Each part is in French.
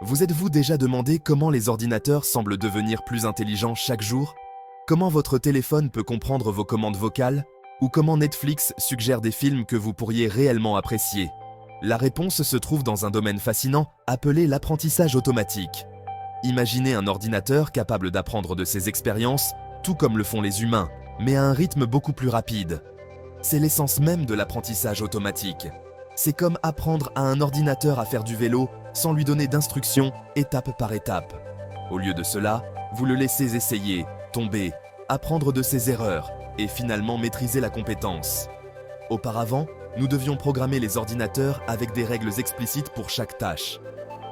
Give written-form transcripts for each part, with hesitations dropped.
Vous êtes-vous déjà demandé comment les ordinateurs semblent devenir plus intelligents chaque jour? Comment votre téléphone peut comprendre vos commandes vocales? Ou comment Netflix suggère des films que vous pourriez réellement apprécier? La réponse se trouve dans un domaine fascinant appelé l'apprentissage automatique. Imaginez un ordinateur capable d'apprendre de ses expériences, tout comme le font les humains, mais à un rythme beaucoup plus rapide. C'est l'essence même de l'apprentissage automatique. C'est comme apprendre à un ordinateur à faire du vélo sans lui donner d'instructions étape par étape. Au lieu de cela, vous le laissez essayer, tomber, apprendre de ses erreurs et finalement maîtriser la compétence. Auparavant, nous devions programmer les ordinateurs avec des règles explicites pour chaque tâche.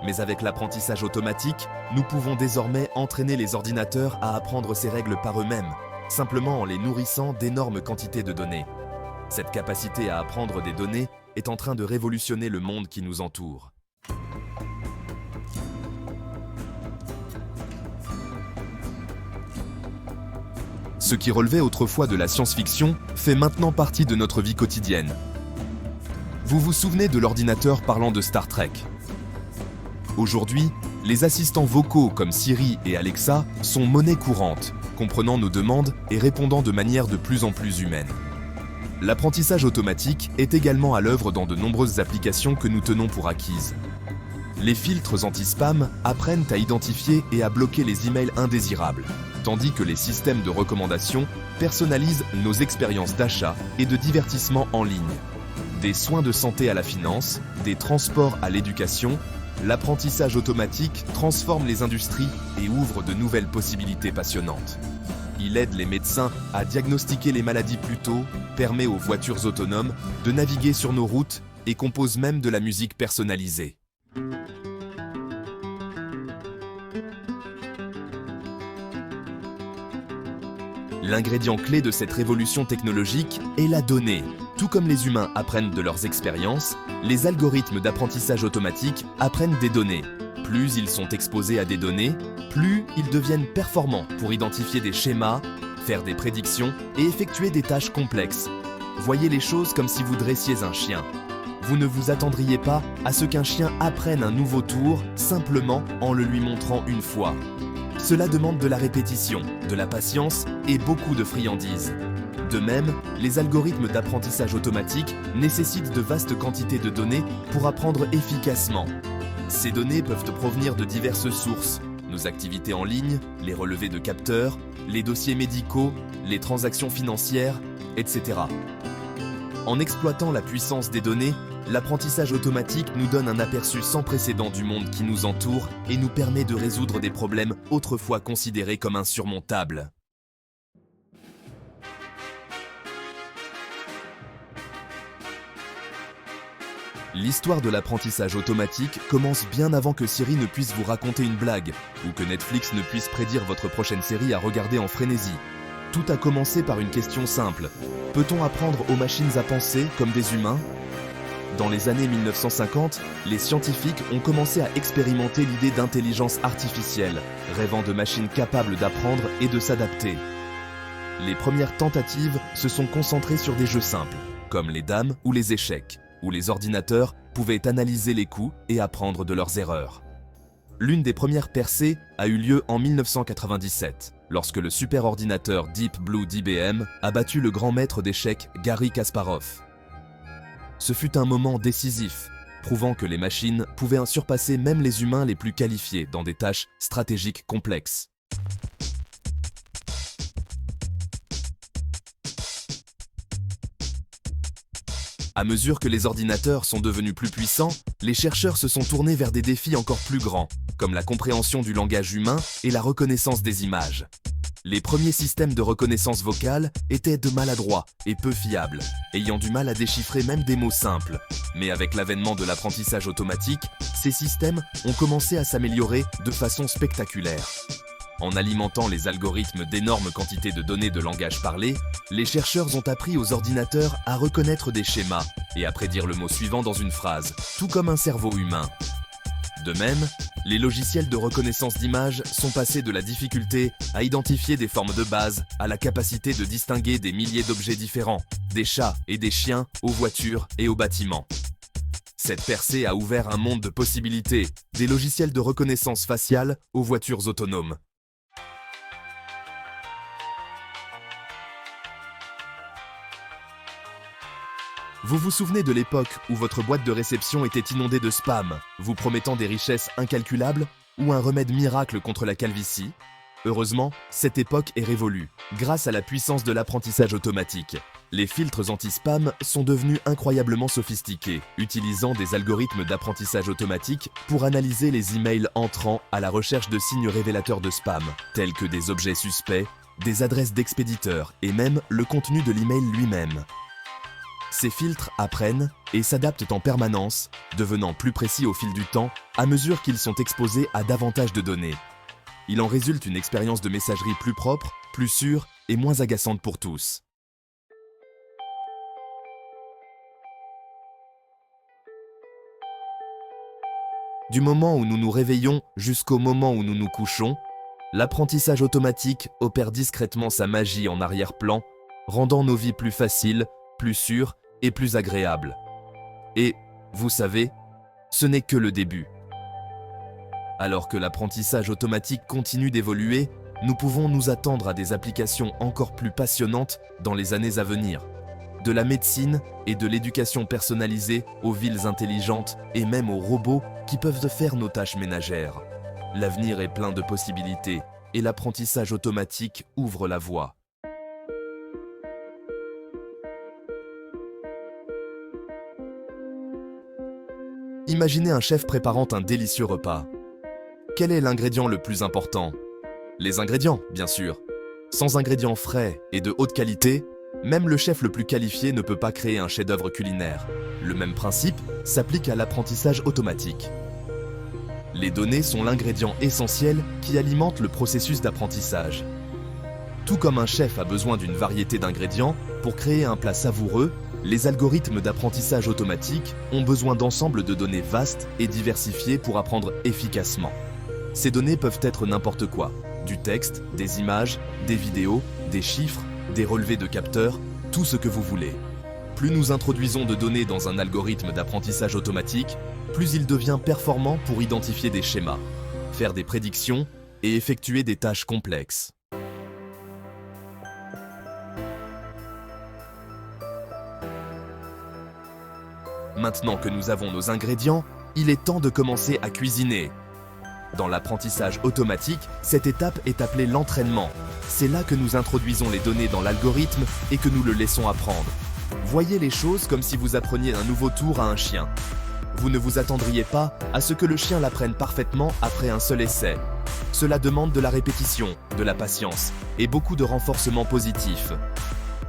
Mais avec l'apprentissage automatique, nous pouvons désormais entraîner les ordinateurs à apprendre ces règles par eux-mêmes, simplement en les nourrissant d'énormes quantités de données. Cette capacité à apprendre des données est en train de révolutionner le monde qui nous entoure. Ce qui relevait autrefois de la science-fiction fait maintenant partie de notre vie quotidienne. Vous vous souvenez de l'ordinateur parlant de Star Trek? Aujourd'hui, les assistants vocaux comme Siri et Alexa sont monnaie courante, comprenant nos demandes et répondant de manière de plus en plus humaine. L'apprentissage automatique est également à l'œuvre dans de nombreuses applications que nous tenons pour acquises. Les filtres anti-spam apprennent à identifier et à bloquer les emails indésirables, tandis que les systèmes de recommandation personnalisent nos expériences d'achat et de divertissement en ligne. Des soins de santé à la finance, des transports à l'éducation, l'apprentissage automatique transforme les industries et ouvre de nouvelles possibilités passionnantes. Il aide les médecins à diagnostiquer les maladies plus tôt, permet aux voitures autonomes de naviguer sur nos routes et compose même de la musique personnalisée. L'ingrédient clé de cette révolution technologique est la donnée. Tout comme les humains apprennent de leurs expériences, les algorithmes d'apprentissage automatique apprennent des données. Plus ils sont exposés à des données, plus ils deviennent performants pour identifier des schémas, faire des prédictions et effectuer des tâches complexes. Voyez les choses comme si vous dressiez un chien. Vous ne vous attendriez pas à ce qu'un chien apprenne un nouveau tour simplement en le lui montrant une fois. Cela demande de la répétition, de la patience et beaucoup de friandises. De même, les algorithmes d'apprentissage automatique nécessitent de vastes quantités de données pour apprendre efficacement. Ces données peuvent provenir de diverses sources, nos activités en ligne, les relevés de capteurs, les dossiers médicaux, les transactions financières, etc. En exploitant la puissance des données, l'apprentissage automatique nous donne un aperçu sans précédent du monde qui nous entoure et nous permet de résoudre des problèmes autrefois considérés comme insurmontables. L'histoire de l'apprentissage automatique commence bien avant que Siri ne puisse vous raconter une blague ou que Netflix ne puisse prédire votre prochaine série à regarder en frénésie. Tout a commencé par une question simple. Peut-on apprendre aux machines à penser comme des humains ? Dans les années 1950, les scientifiques ont commencé à expérimenter l'idée d'intelligence artificielle, rêvant de machines capables d'apprendre et de s'adapter. Les premières tentatives se sont concentrées sur des jeux simples, comme les dames ou les échecs, où les ordinateurs pouvaient analyser les coups et apprendre de leurs erreurs. L'une des premières percées a eu lieu en 1997, lorsque le superordinateur Deep Blue d'IBM a battu le grand maître d'échecs Garry Kasparov. Ce fut un moment décisif, prouvant que les machines pouvaient surpasser même les humains les plus qualifiés dans des tâches stratégiques complexes. À mesure que les ordinateurs sont devenus plus puissants, les chercheurs se sont tournés vers des défis encore plus grands, comme la compréhension du langage humain et la reconnaissance des images. Les premiers systèmes de reconnaissance vocale étaient de maladroits et peu fiables, ayant du mal à déchiffrer même des mots simples. Mais avec l'avènement de l'apprentissage automatique, ces systèmes ont commencé à s'améliorer de façon spectaculaire. En alimentant les algorithmes d'énormes quantités de données de langage parlé, les chercheurs ont appris aux ordinateurs à reconnaître des schémas et à prédire le mot suivant dans une phrase, tout comme un cerveau humain. De même, les logiciels de reconnaissance d'images sont passés de la difficulté à identifier des formes de base à la capacité de distinguer des milliers d'objets différents, des chats et des chiens aux voitures et aux bâtiments. Cette percée a ouvert un monde de possibilités, des logiciels de reconnaissance faciale aux voitures autonomes. Vous vous souvenez de l'époque où votre boîte de réception était inondée de spam, vous promettant des richesses incalculables ou un remède miracle contre la calvitie? Heureusement, cette époque est révolue, grâce à la puissance de l'apprentissage automatique. Les filtres anti-spam sont devenus incroyablement sophistiqués, utilisant des algorithmes d'apprentissage automatique pour analyser les emails entrant à la recherche de signes révélateurs de spam, tels que des objets suspects, des adresses d'expéditeurs et même le contenu de l'email lui-même. Ces filtres apprennent et s'adaptent en permanence, devenant plus précis au fil du temps à mesure qu'ils sont exposés à davantage de données. Il en résulte une expérience de messagerie plus propre, plus sûre et moins agaçante pour tous. Du moment où nous nous réveillons jusqu'au moment où nous nous couchons, l'apprentissage automatique opère discrètement sa magie en arrière-plan, rendant nos vies plus faciles, plus sûres et plus agréables. Et, vous savez, ce n'est que le début. Alors que l'apprentissage automatique continue d'évoluer, nous pouvons nous attendre à des applications encore plus passionnantes dans les années à venir. De la médecine et de l'éducation personnalisée aux villes intelligentes et même aux robots qui peuvent faire nos tâches ménagères. L'avenir est plein de possibilités et l'apprentissage automatique ouvre la voie. Imaginez un chef préparant un délicieux repas. Quel est l'ingrédient le plus important? Les ingrédients, bien sûr. Sans ingrédients frais et de haute qualité, même le chef le plus qualifié ne peut pas créer un chef-d'œuvre culinaire. Le même principe s'applique à l'apprentissage automatique. Les données sont l'ingrédient essentiel qui alimente le processus d'apprentissage. Tout comme un chef a besoin d'une variété d'ingrédients pour créer un plat savoureux, les algorithmes d'apprentissage automatique ont besoin d'ensembles de données vastes et diversifiées pour apprendre efficacement. Ces données peuvent être n'importe quoi, du texte, des images, des vidéos, des chiffres, des relevés de capteurs, tout ce que vous voulez. Plus nous introduisons de données dans un algorithme d'apprentissage automatique, plus il devient performant pour identifier des schémas, faire des prédictions et effectuer des tâches complexes. Maintenant que nous avons nos ingrédients, il est temps de commencer à cuisiner. Dans l'apprentissage automatique, cette étape est appelée l'entraînement. C'est là que nous introduisons les données dans l'algorithme et que nous le laissons apprendre. Voyez les choses comme si vous appreniez un nouveau tour à un chien. Vous ne vous attendriez pas à ce que le chien l'apprenne parfaitement après un seul essai. Cela demande de la répétition, de la patience et beaucoup de renforcement positif.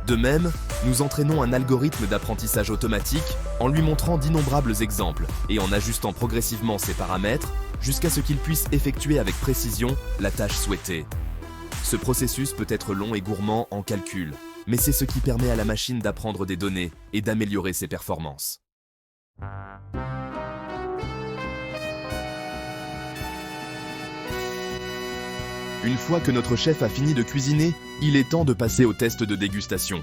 De même, nous entraînons un algorithme d'apprentissage automatique en lui montrant d'innombrables exemples et en ajustant progressivement ses paramètres jusqu'à ce qu'il puisse effectuer avec précision la tâche souhaitée. Ce processus peut être long et gourmand en calcul, mais c'est ce qui permet à la machine d'apprendre des données et d'améliorer ses performances. Une fois que notre chef a fini de cuisiner, il est temps de passer au test de dégustation.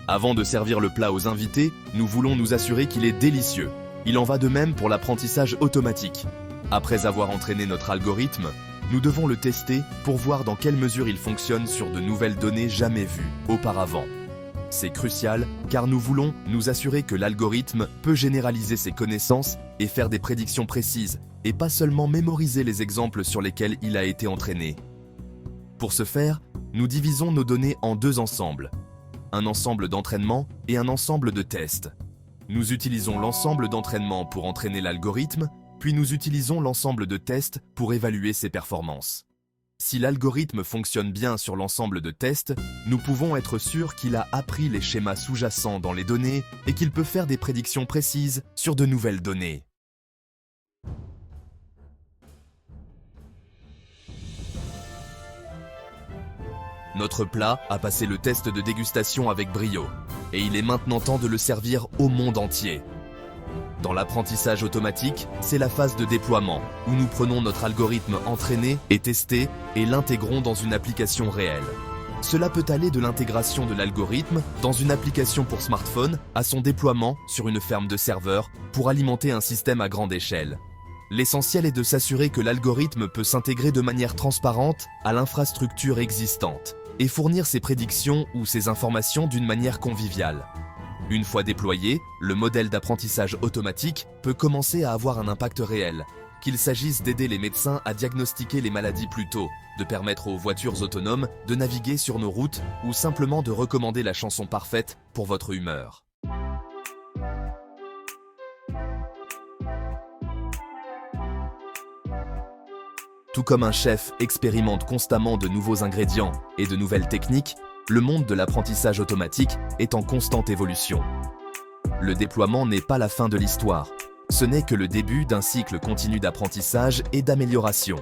Avant de servir le plat aux invités, nous voulons nous assurer qu'il est délicieux. Il en va de même pour l'apprentissage automatique. Après avoir entraîné notre algorithme, nous devons le tester pour voir dans quelle mesure il fonctionne sur de nouvelles données jamais vues auparavant. C'est crucial car nous voulons nous assurer que l'algorithme peut généraliser ses connaissances et faire des prédictions précises, et pas seulement mémoriser les exemples sur lesquels il a été entraîné. Pour ce faire, nous divisons nos données en deux ensembles, un ensemble d'entraînement et un ensemble de tests. Nous utilisons l'ensemble d'entraînement pour entraîner l'algorithme, puis nous utilisons l'ensemble de tests pour évaluer ses performances. Si l'algorithme fonctionne bien sur l'ensemble de tests, nous pouvons être sûrs qu'il a appris les schémas sous-jacents dans les données et qu'il peut faire des prédictions précises sur de nouvelles données. Notre plat a passé le test de dégustation avec brio, et il est maintenant temps de le servir au monde entier. Dans l'apprentissage automatique, c'est la phase de déploiement, où nous prenons notre algorithme entraîné et testé et l'intégrons dans une application réelle. Cela peut aller de l'intégration de l'algorithme dans une application pour smartphone à son déploiement sur une ferme de serveurs pour alimenter un système à grande échelle. L'essentiel est de s'assurer que l'algorithme peut s'intégrer de manière transparente à l'infrastructure existante et fournir ses prédictions ou ses informations d'une manière conviviale. Une fois déployé, le modèle d'apprentissage automatique peut commencer à avoir un impact réel, qu'il s'agisse d'aider les médecins à diagnostiquer les maladies plus tôt, de permettre aux voitures autonomes de naviguer sur nos routes ou simplement de recommander la chanson parfaite pour votre humeur. Tout comme un chef expérimente constamment de nouveaux ingrédients et de nouvelles techniques, le monde de l'apprentissage automatique est en constante évolution. Le déploiement n'est pas la fin de l'histoire, ce n'est que le début d'un cycle continu d'apprentissage et d'amélioration.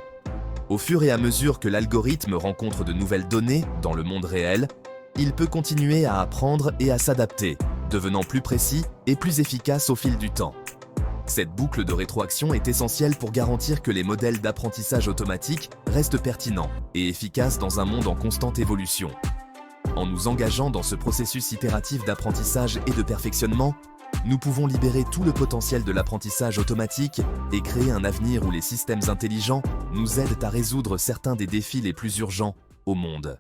Au fur et à mesure que l'algorithme rencontre de nouvelles données dans le monde réel, il peut continuer à apprendre et à s'adapter, devenant plus précis et plus efficace au fil du temps. Cette boucle de rétroaction est essentielle pour garantir que les modèles d'apprentissage automatique restent pertinents et efficaces dans un monde en constante évolution. En nous engageant dans ce processus itératif d'apprentissage et de perfectionnement, nous pouvons libérer tout le potentiel de l'apprentissage automatique et créer un avenir où les systèmes intelligents nous aident à résoudre certains des défis les plus urgents au monde.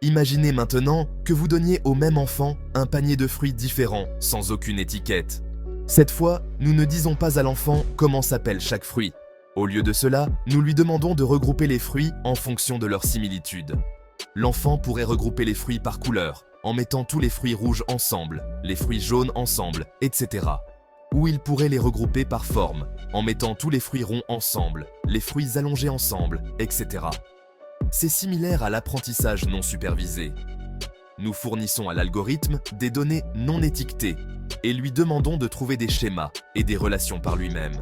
Imaginez maintenant que vous donniez au même enfant un panier de fruits différents, sans aucune étiquette. Cette fois, nous ne disons pas à l'enfant comment s'appelle chaque fruit. Au lieu de cela, nous lui demandons de regrouper les fruits en fonction de leur similitude. L'enfant pourrait regrouper les fruits par couleur, en mettant tous les fruits rouges ensemble, les fruits jaunes ensemble, etc. Ou il pourrait les regrouper par forme, en mettant tous les fruits ronds ensemble, les fruits allongés ensemble, etc. C'est similaire à l'apprentissage non supervisé. Nous fournissons à l'algorithme des données non étiquetées et lui demandons de trouver des schémas et des relations par lui-même.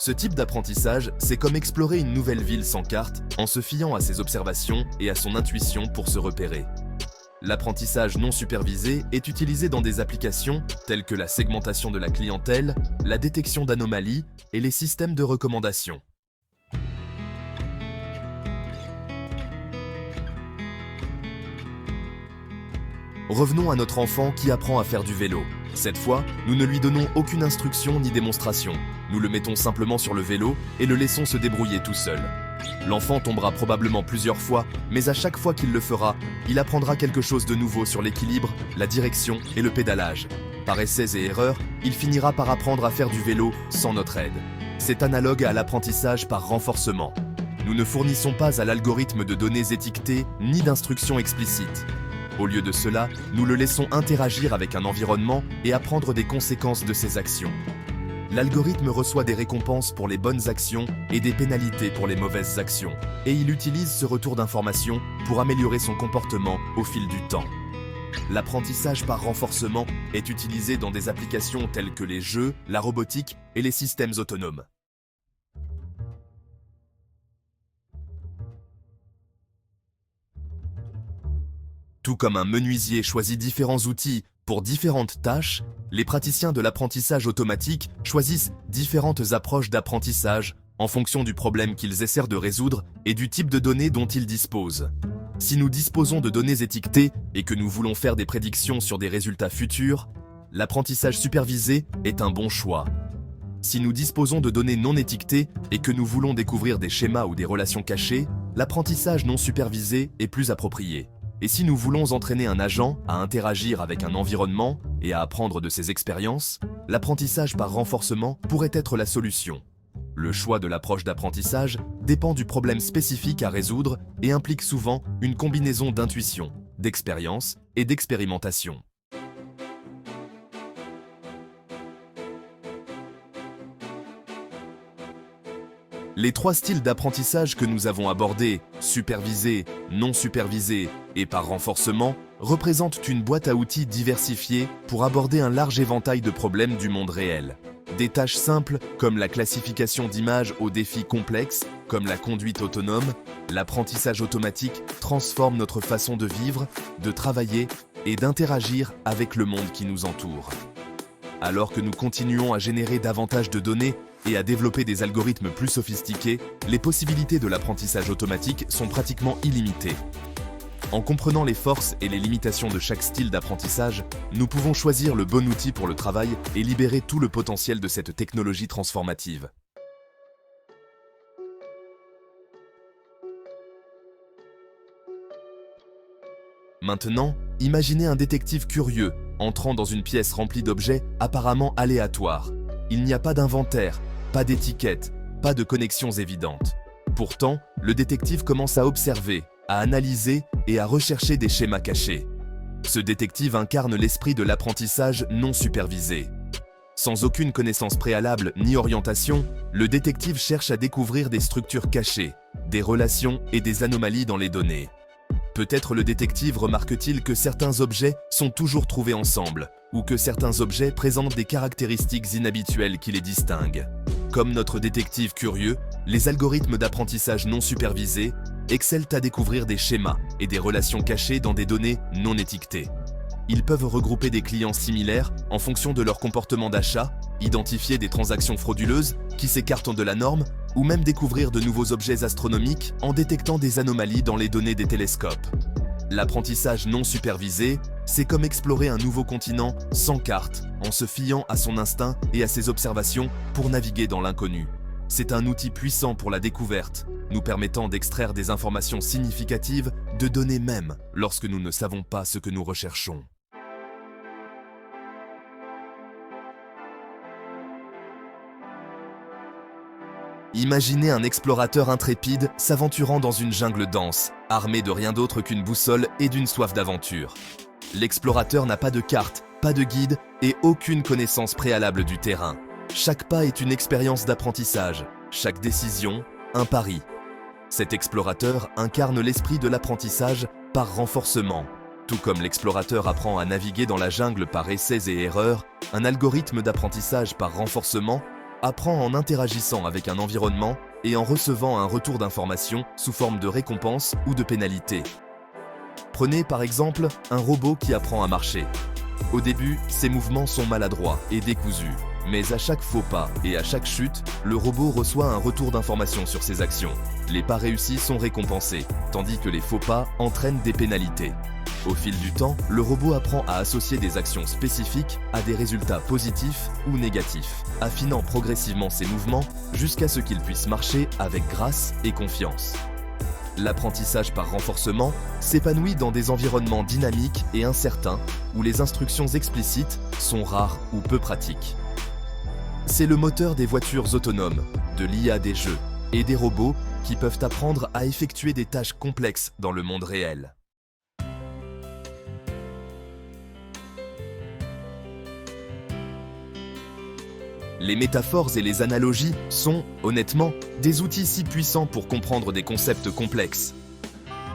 Ce type d'apprentissage, c'est comme explorer une nouvelle ville sans carte en se fiant à ses observations et à son intuition pour se repérer. L'apprentissage non supervisé est utilisé dans des applications telles que la segmentation de la clientèle, la détection d'anomalies et les systèmes de recommandation. Revenons à notre enfant qui apprend à faire du vélo. Cette fois, nous ne lui donnons aucune instruction ni démonstration. Nous le mettons simplement sur le vélo et le laissons se débrouiller tout seul. L'enfant tombera probablement plusieurs fois, mais à chaque fois qu'il le fera, il apprendra quelque chose de nouveau sur l'équilibre, la direction et le pédalage. Par essais et erreurs, il finira par apprendre à faire du vélo sans notre aide. C'est analogue à l'apprentissage par renforcement. Nous ne fournissons pas à l'algorithme de données étiquetées ni d'instructions explicites. Au lieu de cela, nous le laissons interagir avec un environnement et apprendre des conséquences de ses actions. L'algorithme reçoit des récompenses pour les bonnes actions et des pénalités pour les mauvaises actions. Et il utilise ce retour d'information pour améliorer son comportement au fil du temps. L'apprentissage par renforcement est utilisé dans des applications telles que les jeux, la robotique et les systèmes autonomes. Tout comme un menuisier choisit différents outils pour différentes tâches, les praticiens de l'apprentissage automatique choisissent différentes approches d'apprentissage en fonction du problème qu'ils essaient de résoudre et du type de données dont ils disposent. Si nous disposons de données étiquetées et que nous voulons faire des prédictions sur des résultats futurs, l'apprentissage supervisé est un bon choix. Si nous disposons de données non étiquetées et que nous voulons découvrir des schémas ou des relations cachées, l'apprentissage non supervisé est plus approprié. Et si nous voulons entraîner un agent à interagir avec un environnement et à apprendre de ses expériences, l'apprentissage par renforcement pourrait être la solution. Le choix de l'approche d'apprentissage dépend du problème spécifique à résoudre et implique souvent une combinaison d'intuition, d'expérience et d'expérimentation. Les trois styles d'apprentissage que nous avons abordés, supervisé, non supervisé et par renforcement, représentent une boîte à outils diversifiée pour aborder un large éventail de problèmes du monde réel. Des tâches simples comme la classification d'images aux défis complexes, comme la conduite autonome, l'apprentissage automatique transforme notre façon de vivre, de travailler et d'interagir avec le monde qui nous entoure. Alors que nous continuons à générer davantage de données et à développer des algorithmes plus sophistiqués, les possibilités de l'apprentissage automatique sont pratiquement illimitées. En comprenant les forces et les limitations de chaque style d'apprentissage, nous pouvons choisir le bon outil pour le travail et libérer tout le potentiel de cette technologie transformative. Maintenant, imaginez un détective curieux entrant dans une pièce remplie d'objets apparemment aléatoires. Il n'y a pas d'inventaire, pas d'étiquette, pas de connexions évidentes. Pourtant, le détective commence à observer, à analyser et à rechercher des schémas cachés. Ce détective incarne l'esprit de l'apprentissage non supervisé. Sans aucune connaissance préalable ni orientation, le détective cherche à découvrir des structures cachées, des relations et des anomalies dans les données. Peut-être le détective remarque-t-il que certains objets sont toujours trouvés ensemble, ou que certains objets présentent des caractéristiques inhabituelles qui les distinguent. Comme notre détective curieux, les algorithmes d'apprentissage non supervisés excellent à découvrir des schémas et des relations cachées dans des données non étiquetées. Ils peuvent regrouper des clients similaires en fonction de leur comportement d'achat, identifier des transactions frauduleuses qui s'écartent de la norme, ou même découvrir de nouveaux objets astronomiques en détectant des anomalies dans les données des télescopes. L'apprentissage non supervisé, c'est comme explorer un nouveau continent sans carte, en se fiant à son instinct et à ses observations pour naviguer dans l'inconnu. C'est un outil puissant pour la découverte, nous permettant d'extraire des informations significatives de données même lorsque nous ne savons pas ce que nous recherchons. Imaginez un explorateur intrépide s'aventurant dans une jungle dense, armé de rien d'autre qu'une boussole et d'une soif d'aventure. L'explorateur n'a pas de carte, pas de guide et aucune connaissance préalable du terrain. Chaque pas est une expérience d'apprentissage, chaque décision, un pari. Cet explorateur incarne l'esprit de l'apprentissage par renforcement. Tout comme l'explorateur apprend à naviguer dans la jungle par essais et erreurs, un algorithme d'apprentissage par renforcement apprend en interagissant avec un environnement et en recevant un retour d'informations sous forme de récompense ou de pénalité. Prenez par exemple un robot qui apprend à marcher. Au début, ses mouvements sont maladroits et décousus, mais à chaque faux pas et à chaque chute, le robot reçoit un retour d'informations sur ses actions. Les pas réussis sont récompensés, tandis que les faux pas entraînent des pénalités. Au fil du temps, le robot apprend à associer des actions spécifiques à des résultats positifs ou négatifs, affinant progressivement ses mouvements jusqu'à ce qu'il puisse marcher avec grâce et confiance. L'apprentissage par renforcement s'épanouit dans des environnements dynamiques et incertains où les instructions explicites sont rares ou peu pratiques. C'est le moteur des voitures autonomes, de l'IA des jeux et des robots qui peuvent apprendre à effectuer des tâches complexes dans le monde réel. Les métaphores et les analogies sont, honnêtement, des outils si puissants pour comprendre des concepts complexes.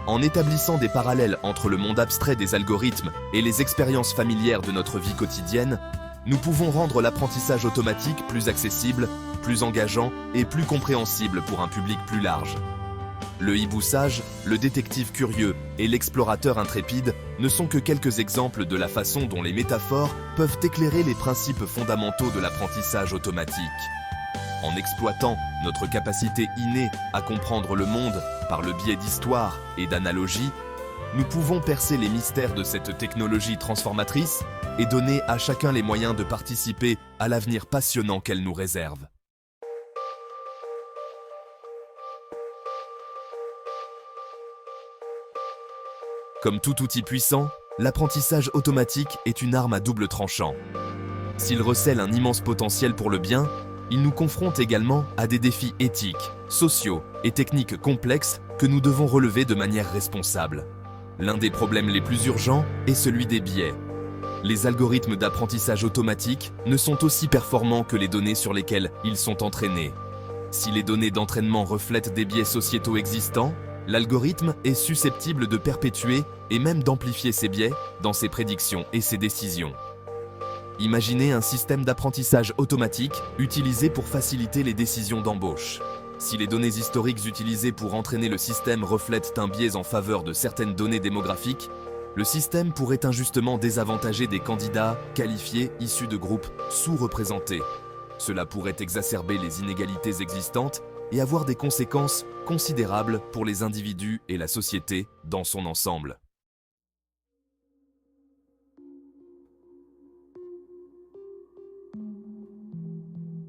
En établissant des parallèles entre le monde abstrait des algorithmes et les expériences familières de notre vie quotidienne, nous pouvons rendre l'apprentissage automatique plus accessible, plus engageant et plus compréhensible pour un public plus large. Le hibou sage, le détective curieux et l'explorateur intrépide ne sont que quelques exemples de la façon dont les métaphores peuvent éclairer les principes fondamentaux de l'apprentissage automatique. En exploitant notre capacité innée à comprendre le monde par le biais d'histoires et d'analogies, nous pouvons percer les mystères de cette technologie transformatrice et donner à chacun les moyens de participer à l'avenir passionnant qu'elle nous réserve. Comme tout outil puissant, l'apprentissage automatique est une arme à double tranchant. S'il recèle un immense potentiel pour le bien, il nous confronte également à des défis éthiques, sociaux et techniques complexes que nous devons relever de manière responsable. L'un des problèmes les plus urgents est celui des biais. Les algorithmes d'apprentissage automatique ne sont aussi performants que les données sur lesquelles ils sont entraînés. Si les données d'entraînement reflètent des biais sociétaux existants, l'algorithme est susceptible de perpétuer et même d'amplifier ces biais dans ses prédictions et ses décisions. Imaginez un système d'apprentissage automatique utilisé pour faciliter les décisions d'embauche. Si les données historiques utilisées pour entraîner le système reflètent un biais en faveur de certaines données démographiques, Le système pourrait injustement désavantager des candidats qualifiés issus de groupes sous-représentés. Cela pourrait exacerber les inégalités existantes et avoir des conséquences considérables pour les individus et la société dans son ensemble.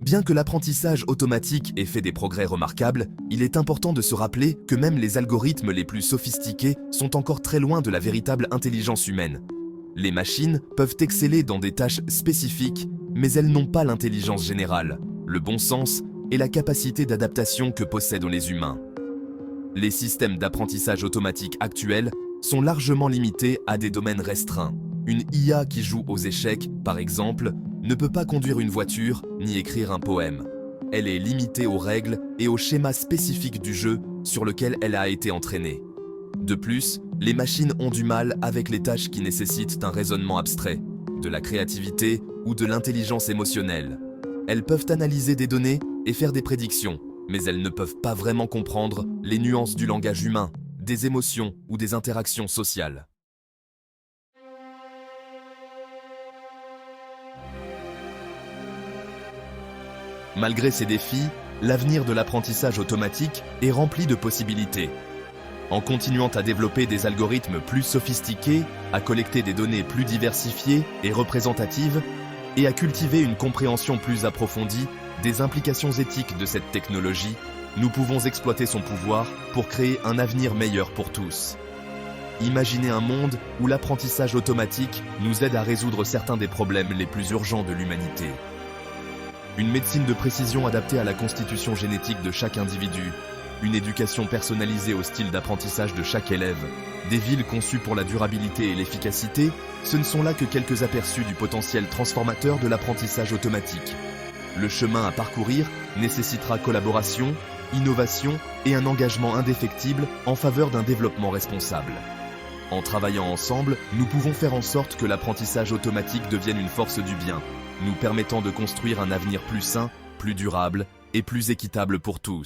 Bien que l'apprentissage automatique ait fait des progrès remarquables, il est important de se rappeler que même les algorithmes les plus sophistiqués sont encore très loin de la véritable intelligence humaine. Les machines peuvent exceller dans des tâches spécifiques, mais elles n'ont pas l'intelligence générale, le bon sens et la capacité d'adaptation que possèdent les humains. Les systèmes d'apprentissage automatique actuels sont largement limités à des domaines restreints. Une IA qui joue aux échecs, par exemple, ne peut pas conduire une voiture ni écrire un poème. Elle est limitée aux règles et aux schémas spécifiques du jeu sur lequel elle a été entraînée. De plus, les machines ont du mal avec les tâches qui nécessitent un raisonnement abstrait, de la créativité ou de l'intelligence émotionnelle. Elles peuvent analyser des données et faire des prédictions, mais elles ne peuvent pas vraiment comprendre les nuances du langage humain, des émotions ou des interactions sociales. Malgré ces défis, l'avenir de l'apprentissage automatique est rempli de possibilités. En continuant à développer des algorithmes plus sophistiqués, à collecter des données plus diversifiées et représentatives, et à cultiver une compréhension plus approfondie des implications éthiques de cette technologie, nous pouvons exploiter son pouvoir pour créer un avenir meilleur pour tous. Imaginez un monde où l'apprentissage automatique nous aide à résoudre certains des problèmes les plus urgents de l'humanité. Une médecine de précision adaptée à la constitution génétique de chaque individu, une éducation personnalisée au style d'apprentissage de chaque élève, des villes conçues pour la durabilité et l'efficacité, ce ne sont là que quelques aperçus du potentiel transformateur de l'apprentissage automatique. Le chemin à parcourir nécessitera collaboration, innovation et un engagement indéfectible en faveur d'un développement responsable. En travaillant ensemble, nous pouvons faire en sorte que l'apprentissage automatique devienne une force du bien, nous permettant de construire un avenir plus sain, plus durable et plus équitable pour tous.